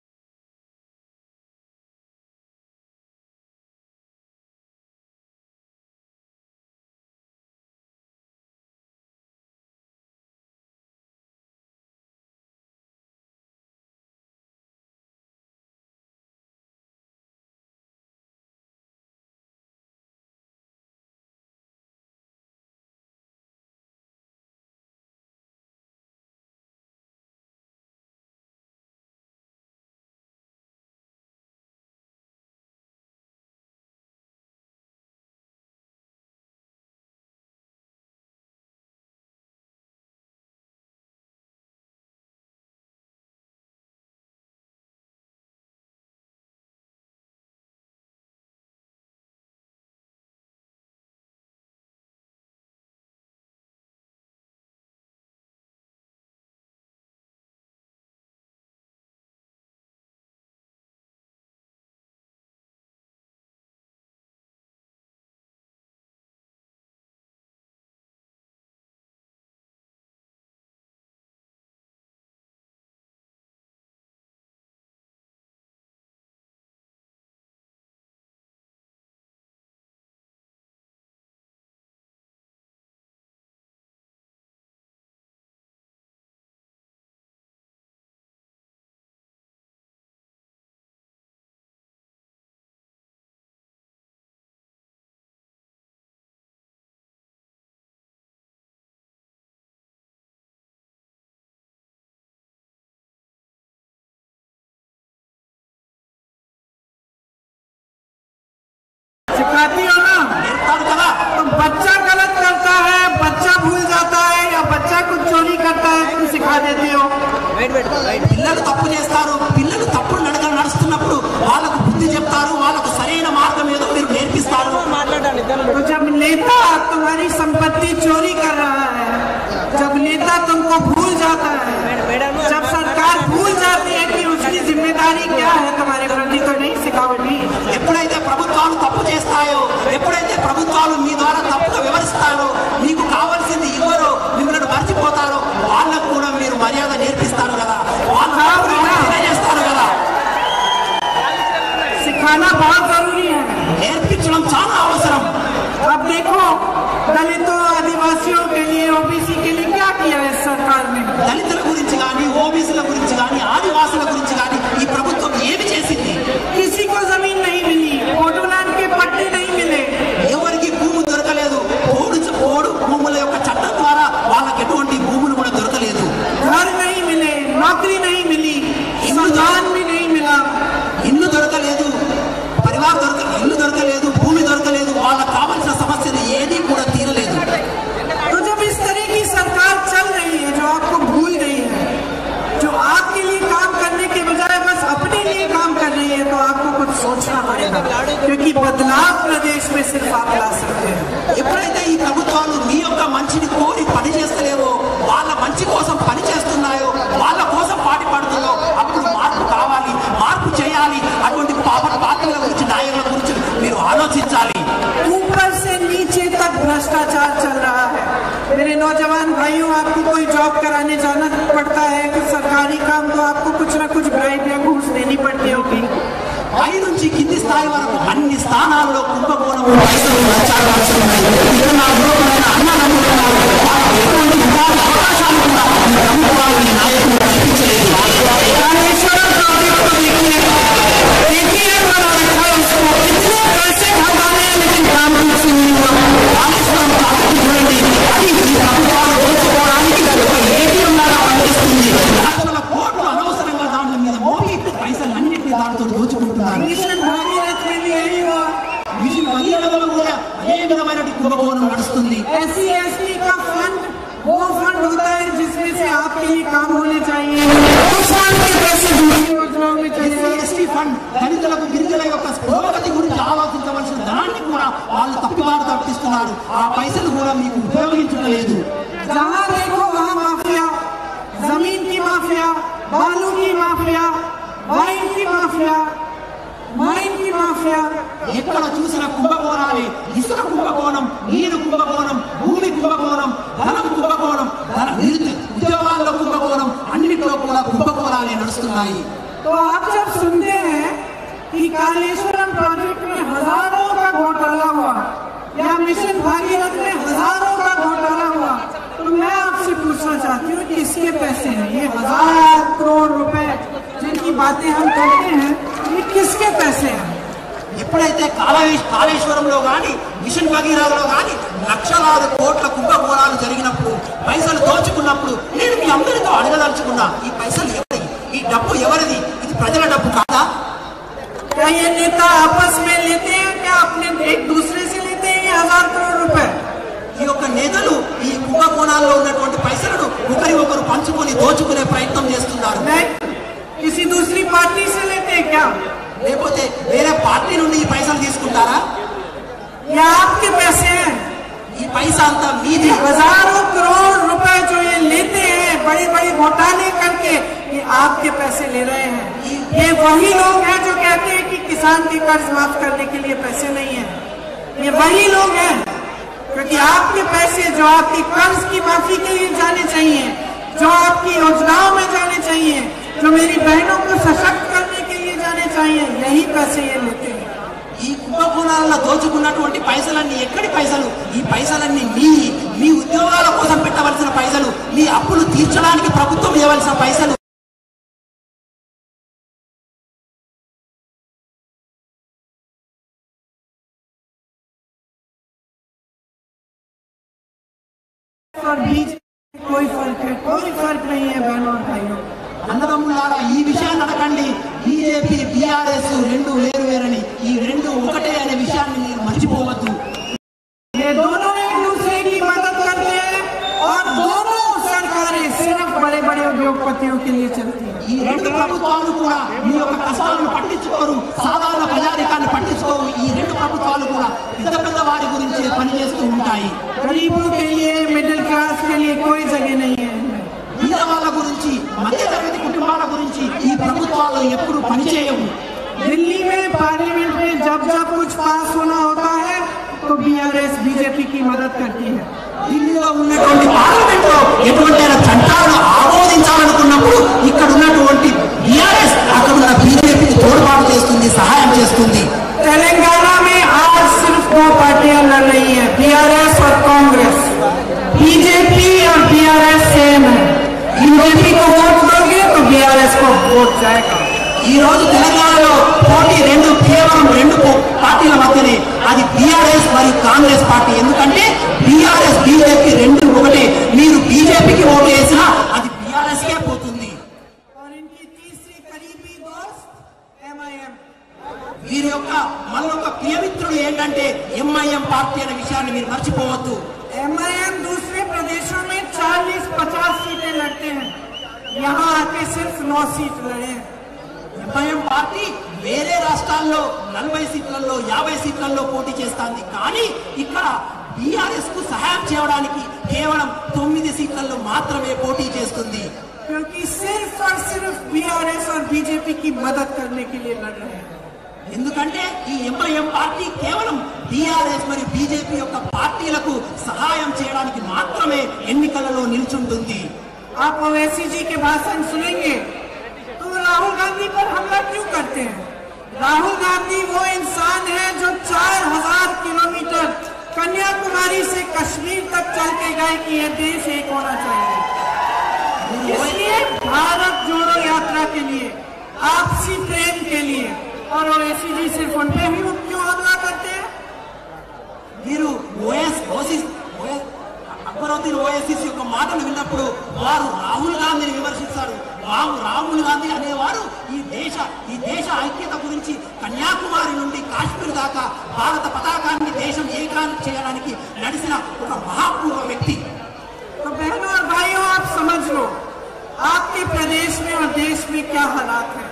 सिखाती हो ना, तो बच्चा गलत करता है, बच्चा भूल जाता है या बच्चा कुछ चोरी करता है तुम सिखा देते हो। పిల్లలు తప్పు చేస్తారు, పిల్లలు తప్పుడు నడక నడుస్తున్నప్పుడు వాళ్ళకు బుద్ధి చెప్తారు, వాళ్ళకు సరైన మార్గం ఏదో మీరు నేర్పిస్తారు। तो जब नेता तुम्हारी संपत्ति चोरी कर रहा है, जब नेता तुमको भूल जाता है, जब सरकार भूल जाती है कि उसकी जिम्मेदारी क्या है तुम्हारे प्रति, तो नहीं सिखावटी। ఎప్పుడైతే ప్రభుత్వాలు తప్పు చేస్తాయో, ఎప్పుడైతే ప్రభుత్వాలు మీ ద్వారా తప్పుగా వివరిస్తారో, మీకు కావాల్సింది ఇవ్వరో, మిమ్మల్ని మర్చిపోతారో, వాళ్ళకు కూడా మీరు మర్యాద నేర్పిస్తారు కదా, వాళ్ళకు తెలియజేస్తారు కదా। सिखाना बहुत जरूरी है, నేర్పించడం చాలా అవసరం। अब देखो दलितों, आदिवासियों के लिए, ओबीसी के लिए क्या किया है सरकार ने। దళితుల గురించి కానీ, ఓబీసీల గురించి కానీ, ఆదివాసుల గురించి కానీ ఈ ప్రభుత్వం ఏమి చేసింది? किसी को जमीन नहीं मिली, बोडोलैंड के पट्टे नहीं मिले, ఎవరికి భూమి దొరకలేదు। పోడు భూముల యొక్క చట్టం ద్వారా వాళ్ళకి ఎటువంటి భూములు కూడా దొరకలేదు। घर नहीं मिले, नौकरी नहीं मिली, सम्मान भी नहीं मिला, ఇల్లు దొరకలేదు, ఇల్లు దొరకలేదు, భూమి దొరకలేదు, వాళ్ళకి కావాల్సిన సమస్యలు ఏది కూడా తీరలేదు। तो जब इस तरह की सरकार चल रही है जो आपको भूल गई है, जो आपके लिए काम करने के बजाय बस अपने लिए काम कर रही है, तो आपको कुछ सोचना पड़ेगा, क्योंकि बदलाव प्रदेश में सिर्फ आप ला सकते हैं। ఎప్పుడైతే ఈ ప్రభుత్వాలు మీ యొక్క మంచిని కోరి పని చేస్తలేవో, వాళ్ళ మంచి కోసం పని చేస్తున్నాయో, వాళ్ళ కోసం పాటు పడుతుందో, అప్పుడు మార్పు కావాలి, మార్పు చేయాలి। అటువంటి పాత్రల గురించి, నాయకుల గురించి మీరు ఆలోచించాలి। ऊपर से नीचे तक भ्रष्टाचार चल रहा है। मेरे नौजवान भाइयों, आपको कोई जॉब कराने जाना पड़ता है कि सरकारी काम, तो आपको कुछ ना कुछ ब्राइब या घूस देनी पड़ती होगी। పై నుంచి కింది స్థాయి వరకు అన్ని స్థానాల్లో కుంభకోణం, పైసలు, లంచాలు వస్తున్నాయి। ఇక్కడ నా లోపలైన అన్నదమ్ములు ఉన్నారు, వాళ్ళకి ఎటువంటి ఉపాధి అవకాశాలు కూడా ఈ ప్రభుత్వాలు, ఈ నాయకులు కల్పించలేదు। देखिए बना रखा है उसको, इतने पैसे भगाने हैं लेकिन काम कुछ नहीं हुआ। కాళేశ్వరం ప్రాజెక్టు చూడండి, అది ఈ ప్రభుత్వాలు దోచుకోవడానికి ఒక ఏటీఎం లాగా పనిచేస్తుంది। లక్షల కోట్లు అనవసరంగా దాని మీద మోగి పైసలన్నింటినీ దాంతో దోచుకుంటున్నారు। मिशन भागीरथ में भी यही हुआ। మిషన్ భగీరథలో కూడా అదే విధమైన కుంభకోణం నడుస్తుంది। SC/ST का फंड वो फंड होता है जिसमें से आपके लिए काम होने चाहिए, उस फंड के पैसे दूसरी योजनाओं में चले गए। SC फंड దళితులకు, గిరిజనుల యొక్క పురోగతి గురించి ఆలోచించవలసిన ధనాన్ని కూడా వాళ్ళు తప్పివారు తప్పిస్తున్నారు। ఆ పైసలు కూడా మీకు ఉపయోగించడం లేదు। जहाँ देखो वहाँ माफिया, जमीन की माफिया, बालू की माफिया, वाइन की माफिया, మైన్ కి మాఫియా, ఎక్కడ చూసిన కుంభకోణాలే. ఇసుక కుంభకోణం, నీరు కుంభకోణం, భూమి కుంభకోణం, ధనం కుంభకోణం, ఉద్యోగాల్లో కుంభకోణం, అన్నింటిలో కూడా కుంభకోణాలే నడుస్తున్నాయి. तो आप जब सुनते हैं कि कालेश्वरम प्रोजेक्ट में हजारों का घोटाला हुआ या मिशन भागीरथ में हजारों का घोटाला हुआ, तो मैं आपसे पूछना चाहती हूँ कि इसके पैसे हैं, ये 1000 करोड़ रुपए जिनकी बातें हम करते हैं, ये किसके पैसे हैं? ఎప్పుడైతే కాళేశ్వరంలో కానీ మిషన్ భగీరథలో కానీ లక్షలాది కోట్ల కుంభకోణాలు జరిగినప్పుడు, పైసలు దోచుకున్నప్పుడు నేను మీ అందరితో అడగదలుచుకున్నా, ఈ పైసలు ఎవరిది, ఈ డబ్బు ఎవరిది, ఇది ప్రజల డబ్బు కాదా? क्या ये नेता आपस में लेते हैं, क्या अपने एक दूसरे से लेते हैं ये 1000 करोड़ रुपए? ఈ యొక్క నేతలు ఈ కుంభకోణాల్లో ఉన్నటువంటి పైసలను ఒకరి ఒకరు పంచుకొని దోచుకునే ప్రయత్నం చేస్తున్నారు. किसी दूसरी पार्टी से लेते हैं क्या? లేకపోతే వేరే పార్టీ నుండి ఈ పైసలు తీసుకుంటారా? ये आपके पैसे हैं, ఈ పైసా అంతా మీది. हजारों करोड़ रुपए जो ये लेते हैं बड़े बड़े घोटाले करके, ये आपके पैसे ले रहे हैं. ये वही लोग हैं जो कहते हैं कि किसान के कर्ज माफ करने के लिए पैसे नहीं है. ये वही लोग हैं क्योंकि आपके पैसे जो आपकी कर्ज की माफी के लिए जाने चाहिए, जो आपकी योजनाओं में जाने चाहिए, जो मेरी बहनों को सशक्त करने के लिए जाने चाहिए, यही पैसे ये लेते हैं. ఈ కుంభకోణాలలో దోచుకున్నటువంటి పైసలన్నీ ఎక్కడి పైసలు? ఈ పైసలన్నీ మీ ఉద్యోగాల కోసం పెట్టవలసిన పైసలు, మీ అప్పులు తీర్చడానికి ప్రభుత్వం ఇవ్వవలసిన పైసలు. और बीच कोई फर्क है? कोई फर्क नहीं है बहनों और भाइयों. అన్నదమ్ములారా, ఈ విషయాన్ని అడగండి. బీజేపీ బీఆర్ఎస్ రెండు వేరువేరని, ఈ రెండు ఒకటే అనే విషయాన్ని మీరు మర్చిపోవద్దు. ये दोनों एक दूसरे की मदद करते हैं और दोनों सरकारें सिर्फ बड़े बड़े उद्योगपतियों के लिए चलती हैं. ఈ రెండు ప్రభుత్వాలు కూడా మీ యొక్క కష్టాలను పట్టించుకోరు, సాధారణ ప్రజానికాన్ని పట్టించుకోరు. ఈ రెండు ప్రభుత్వాలు కూడా పెద్ద వారి గురించి పనిచేస్తూ ఉంటాయి. गरीबों के लिए, मिडिल क्लास के लिए कोई जगह नहीं है. పేదవాళ్ళ గురించి, మధ్యతరగతి కుటుంబాల గురించి ఈ ప్రభుత్వాలు ఎప్పుడు పనిచేయవు. दिल्ली में पार्लियामेंट में जब कुछ पास होना होता है तो बीआरएस बीजेपी की मदद करती है. ఢిల్లీలో ఉన్నటువంటి పార్లమెంట్ లో ఎటువంటి చట్టాలను ఆమోదించాలనుకున్నప్పుడు ఇక్కడ ఉన్నటువంటి బీఆర్ఎస్ అక్కడ ఉన్న బీజేపీకి తోడ్పాటు చేస్తుంది, సహాయం చేస్తుంది. तेलंगाना में आज सिर्फ 2 पार्टियां लड़ रही है, बीआरएस और कांग्रेस. बीजेपी और बीआरएस सेम है. बीजेपी को वोट दोगे तो बीआरएस को वोट जाएगा. ఈ రోజు తెలంగాణలో పోటీ కేవలం రెండు పార్టీల మధ్యనే, అది బీఆర్ఎస్ మరియు కాంగ్రెస్ పార్టీ. ఎందుకంటే బీఆర్ఎస్ బీజేపీ రెండు ఒకటే. మీరు బీజేపీకి ఓటు వేసినా అది బీఆర్ఎస్ కే పోతుంది. और इनकी तीसरी करीबी दोस्त एमआईएम. వీరి యొక్క మరొక ప్రియమిత్రుడు ఏంటంటే ఎంఐఎం పార్టీ అనే విషయాన్ని మీరు మర్చిపోవద్దు. एमआईएम दूसरे प्रदेशों में 40-50 सीटें लड़ते हैं, यहाँ आके सिर्फ 9 सीट लड़े हैं. ఎంఐఎం పార్టీ వేరే రాష్ట్రాల్లో 40 సీట్లలో 50 సీట్లలో పోటీ చేస్తుంది. కానీ ఇక్కడ బీఆర్ఎస్ కు సహాయం చేయడానికి కేవలం 9 సీట్లలో మాత్రమే పోటీ చేస్తుంది. क्योंकि सिर्फ और सिर्फ बीआरएस और बीजेपी की मदद करने के लिए लड़ रहे हैं. ఎందుకంటే ఈ ఎంఐఎం పార్టీ కేవలం బీఆర్ఎస్ మరియు బీజేపీ యొక్క పార్టీలకు సహాయం చేయడానికి మాత్రమే ఎన్నికలలో నిల్చుంటుంది. आप ओवैसी जी के भाषण सुनेंगे तो राहुल गांधी पर हमला क्यों करते हैं? राहुल गांधी वो इंसान है जो 4000 किलोमीटर कन्याकुमारी से कश्मीर तक चल के गए कि यह देश एक होना चाहिए. इसलिए भारत जोड़ो यात्रा के लिए, आपसी प्रेम के लिए, और ओवैसी जी सिर्फ उन पे ही क्यों हमला करते हैं? మీరు అక్బరుద్దీన్ ఓఎస్సీ యొక్క మాటలు విన్నప్పుడు వారు రాహుల్ గాంధీని విమర్శిస్తారు. రాహుల్ గాంధీ అనేవారు ఈ దేశ ఐక్యత గురించి కన్యాకుమారి నుండి కాశ్మీర్ దాకా భారత పతాకాన్ని దేశం ఏకాన్ని చేయడానికి నడిచిన ఒక మహాపూర్వ వ్యక్తి. तो बहनों और भाइयों, आप समझ लो आपके प्रदेश में और देश में क्या हालात है.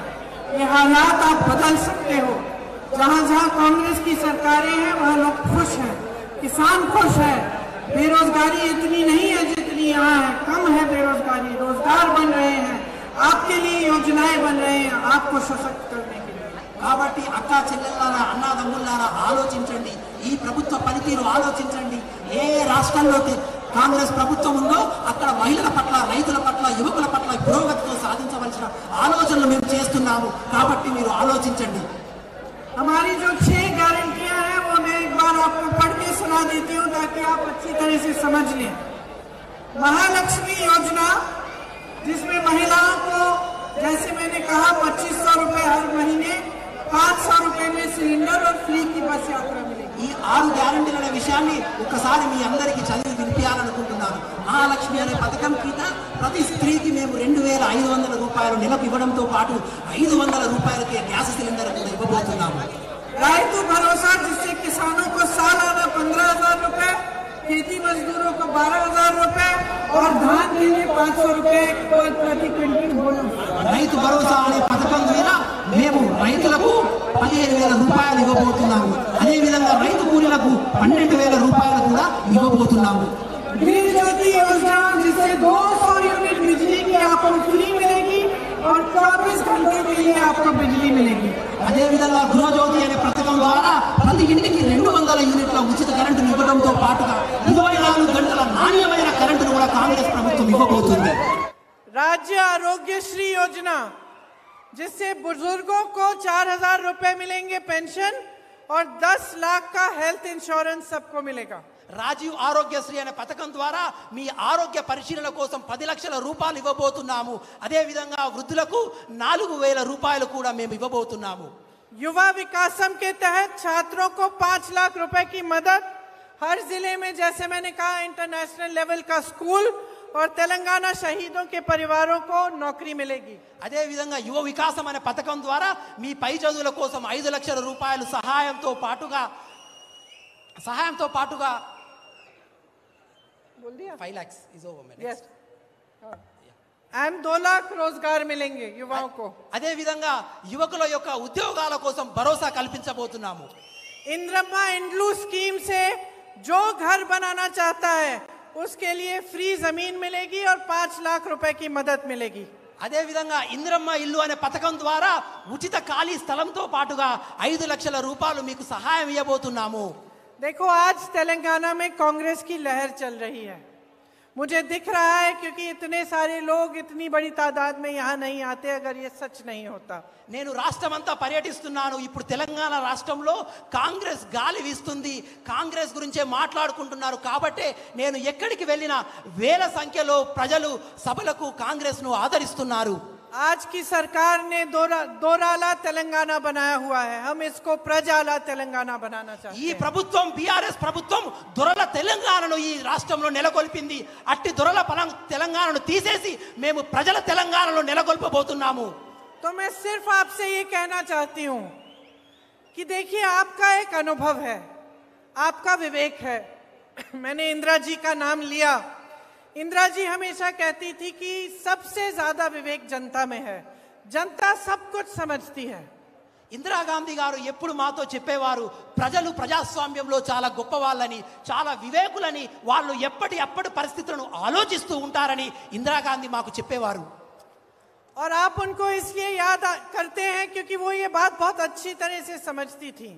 ये हालात आप बदल सकते हो. जहाँ जहाँ कांग्रेस की सरकारें हैं वहाँ लोग खुश हैं, किसान खुश है, बेरोजगारी इतनी नहीं है जितनी यहाँ है, कम है बेरोजगारी, रोजगार बन रहे हैं, आपके लिए योजनाएं बन रहे हैं आपको सशक्त करने के लिए। కాబట్టి అక్క చెల్లెళ్ళారా అన్నాదమ్ముళ్ళారా ఆలోచించండి, ఈ ప్రభుత్వ పనితీరు ఆలోచించండి. ఏ రాష్ట్రంలో కాంగ్రెస్ ప్రభుత్వం ఉందో అక్కడ మహిళల పట్ల, రైతుల పట్ల, యువకుల పట్ల పురోగతితో సాధించవలసిన ఆలోచనలు మేము చేస్తున్నాము. కాబట్టి మీరు ఆలోచించండి. हमारी जो 6 गारंटियां हैं वो मैं एक बार आपको पढ़ के सुना देती हूँ ताकि आप अच्छी तरह से समझ लें। महालक्ष्मी योजना, जिसमें महिलाओं को, जैसे मैंने कहा, 2500 रुपए हर महीने, 500 रुपए में सिलेंडर और फ्री की बस यात्रा मिलेगी। ఈ 6 గ్యారెంటీల అనే విషయాన్ని ఒక్కసారి మీ అందరికీ చదివి వినిపించాలనుకుంటున్నాను. మహాలక్ష్మి అనే పథకం కింద ప్రతి స్త్రీకి మేము 2500 రూపాయలు నెలకు ఇవ్వడంతో పాటు 500 రూపాయలకే గ్యాస్ సిలిండర్ కూడా ఇవ్వబోతున్నాము. రైతు భరోసా, जिससे किसानों को सालाना 15,000 रुपए, खेती मजदूरों को 12,000 रुपए और धान के लिए 500 रुपए प्रति क्विंटल बोनस। రైతు భరోసా అనే పథకం ద్వారా మేము రైతులకు 15,000 రూపాయలు ఇవ్వబోతున్నాము. అదేవిధంగా రైతు కూలీలకు 12,000 రూపాయలు కూడా ఇవ్వబోతున్నాము. गृह ज्योति योजना, जिससे 200 यूनिट बिजली की आपको फ्री मिलेगी और 24 घंटे के लिए आपको बिजली मिलेगी। అదేవిధంగా గృహజ్యోతి అనే పథకం ద్వారా ప్రతి ఇంటికి 200 యూనిట్ల ఉచిత కరెంటును ఇవ్వడంతో పాటుగా 24 గంటల నాణ్యమైన కరెంటును కూడా కాంగ్రెస్ ప్రభుత్వం ఇవ్వబోతుంది. राज्य आरोग्यश्री योजना, जिससे बुजुर्गों को 4,000 रुपए मिलेंगे पेंशन और 10 लाख का हेल्थ इंश्योरेंस सबको मिलेगा। రాజీవ్ ఆరోగ్యశ్రీ అనే పథకం ద్వారా మీ ఆరోగ్య పరిశీలన కోసం 10 లక్షల రూపాయలు ఇవ్వబోతున్నాము. అదేవిధంగా వృద్ధులకు 4,000 రూపాయలు కూడా మేము ఇవ్వబోతున్నాము. युवा विकासम के तहत छात्रों को 5 लाख रुपए की मदद, हर जिले में, जैसे मैंने कहा, इंटरनेशनल लेवल का स्कूल और तेलंगाना शहीदों के परिवारों को नौकरी मिलेगी। అదేవిధంగా యువ వికాసం అనే పథకం ద్వారా మీ పై చదువుల కోసం 5 లక్షల రూపాయలు సహాయంతో పాటుగా 5 lakhs is over. Yes. And 2 lakh रोजगार मिलेंगे युवाओं को. అదే విధంగా యువకుల యొక్క ఉద్యోగాల కోసం భరోసా కల్పించబోతున్నాము. इंद्रम्मा इंड्लू स्कीम से जो घर बनाना चाहता है उसके लिए फ्री जमीन मिलेगी और 5 लाख रुपए की मदद मिलेगी. అదే విధంగా ఇంద్రమ్మ ఇల్లు అనే పథకం ద్వారా ఉచిత ఖాళీ స్థలంతో పాటుగా 5 లక్షల రూపాయలు మీకు సహాయం ఇవ్వబోతున్నాము. देखो, आज तेलंगाना में कांग्रेस की लहर चल रही है, मुझे दिख रहा है, क्योंकि इतने सारे लोग इतनी बड़ी तादाद में यहाँ नहीं आते अगर ये सच नहीं होता. నేను రాష్ట్రమంతా పర్యటిస్తున్నాను. ఇప్పుడు తెలంగాణ రాష్ట్రంలో కాంగ్రెస్ గాలి వీస్తుంది, కాంగ్రెస్ గురించే మాట్లాడుకుంటున్నారు. కాబట్టి నేను ఎక్కడికి వెళ్ళినా వేల సంఖ్యలో ప్రజలు సభలకు కాంగ్రెస్ను ఆదరిస్తున్నారు. आज की सरकार ने दोराला तेलंगाना बनाया हुआ है, हम इसको प्रजाला तेलंगाना बनाना चाहते ఈ हैं. ప్రభుత్వం, బీఆర్ఎస్ ప్రభుత్వం దొరల తెలంగాణను ఈ రాష్ట్రంలో నెలకొల్పింది. అట్టి దొరల తెలంగాణను తీసేసి మేము ప్రజల తెలంగాణలో నెలకొల్పబోతున్నాము. तो मैं सिर्फ आपसे ये कहना चाहती हूँ कि देखिए, आपका एक अनुभव है, आपका विवेक है. मैंने इंदिरा जी का नाम लिया. इंदिरा जी हमेशा कहती थी कि सबसे ज्यादा विवेक जनता में है, जनता सब कुछ समझती है. ఇందిరాగాంధీ గారు ఎప్పుడు మాతో చెప్పేవారు, ప్రజలు ప్రజాస్వామ్యంలో చాలా గొప్పవాళ్ళని, చాలా వివేకులని, వాళ్ళు ఎప్పటి పరిస్థితులను ఆలోచిస్తూ ఉంటారని ఇందిరాగాంధీ మాకు చెప్పేవారు. और आप उनको इसलिए याद करते हैं क्योंकि वो ये बात बहुत अच्छी तरह से समझती थी.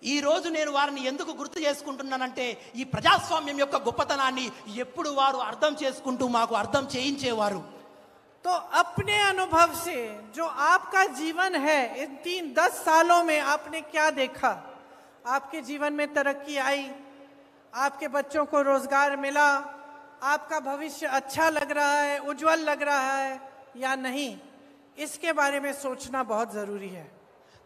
ఈ రోజు నేను వారిని ఎందుకు గుర్తు చేసుకుంటున్నానంటే, ఈ ప్రజాస్వామ్యం యొక్క గొప్పతనాన్ని ఎప్పుడు వారు అర్థం చేసుకుంటూ మాకు అర్థం చేయించేవారు. तो अपने अनुभव से जो आपका जीवन है, इन 10 सालों में आपने क्या देखा? आपके जीवन में तरक्की आई, आपके बच्चों को रोजगार मिला, आपका भविष्य अच्छा लग रहा है, उज्जवल लग रहा है या नहीं, इसके बारे में सोचना बहुत जरूरी है.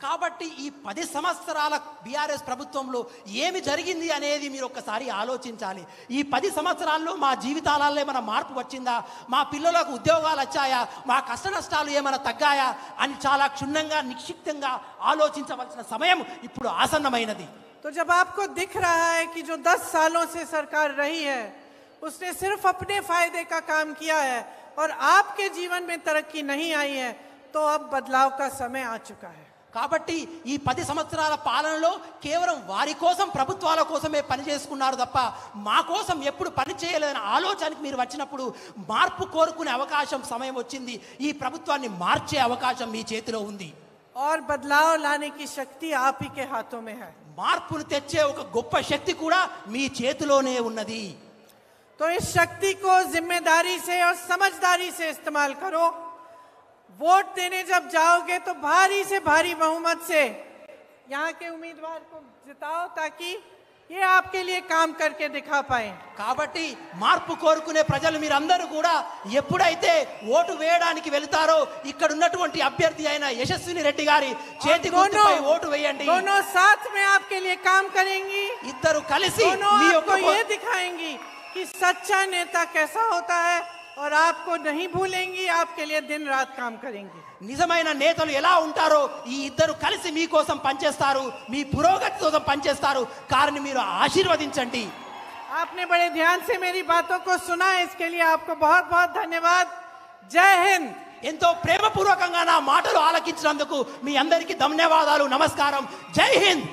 కాబట్టి ఈ 10 సంవత్సరాల బీఆర్ఎస్ ప్రభుత్వంలో ఏమి జరిగింది అనేది మీరు ఒక్కసారి ఆలోచించాలి. ఈ 10 సంవత్సరాల్లో మా జీవితాలలో ఏమైనా మార్పు వచ్చిందా, మా పిల్లలకు ఉద్యోగాలు వచ్చాయా, మా కష్ట నష్టాలు ఏమైనా తగ్గాయా అని చాలా క్షుణ్ణంగా నిక్షిప్తంగా ఆలోచించవలసిన సమయం ఇప్పుడు ఆసన్నమైనది. तो जब आपको दिख रहा है कि जो 10 सालों से सरकार रही है उसने सिर्फ अपने फायदे का काम किया है और आपके जीवन में तरक्की नहीं आई है, तो अब बदलाव का समय आ चुका है. కాబట్టి ఈ 10 సంవత్సరాల పాలనలో కేవలం వారి కోసం, ప్రభుత్వాల కోసమే పని చేసుకున్నారు తప్ప మా కోసం ఎప్పుడు పని చేయలేదన్న ఆలోచనకి మీరు వచ్చినప్పుడు మార్పు కోరుకునే అవకాశం సమయం వచ్చింది. ఈ ప్రభుత్వాన్ని మార్చే అవకాశం మీ చేతిలో ఉంది. और बदलाव लाने की शक्ति आप ही के हाथों में है. మార్పును తెచ్చే ఒక గొప్ప శక్తి కూడా మీ చేతిలోనే ఉన్నది. तो इस शक्ति को जिम्मेदारी से और समझदारी से इस्तेमाल करो. वोट देने जब जाओगे तो भारी से भारी बहुमत से यहाँ के उम्मीदवार को जिताओ ताकि ये आपके लिए काम करके दिखा पाए. కాబట్టి మార్పు కోరుకునే ప్రజలు మీరందరూ కూడా ఎప్పుడైతే ఓటు వేయడానికి వెళ్తారో ఇక్కడ ఉన్నటువంటి అభ్యర్థి అయిన యశస్విని రెడ్డి గారి చేతి గుర్తుపై ఓటు వేయండి. दोनों साथ में आपके लिए काम करेंगी. ఇద్దరు కలిసి दोनों మీ आपको యొక్క ये दिखाएंगी कि सच्चा नेता कैसा होता है और आपको नहीं भूलेंगी. आपके लिए दिन रात काम करेंगी. నిజమైన నేతలు ఎలా ఉంటారో ఈ ఇద్దరు కలిసి మీకోసం పనిచేస్తారు, మీ పురోగతి కోసం పనిచేస్తారు. కారణం మీరు ఆశీర్వదించండి. आपने बड़े ध्यान से मेरी बातों को सुना, इसके लिए आपको बहुत बहुत धन्यवाद. जय हिंद. ఎంతో ప్రేమపూర్వకంగా నా మాటలు ఆలకించినందుకు మీ అందరికీ ధన్యవాదాలు. నమస్కారం. జై హింద్.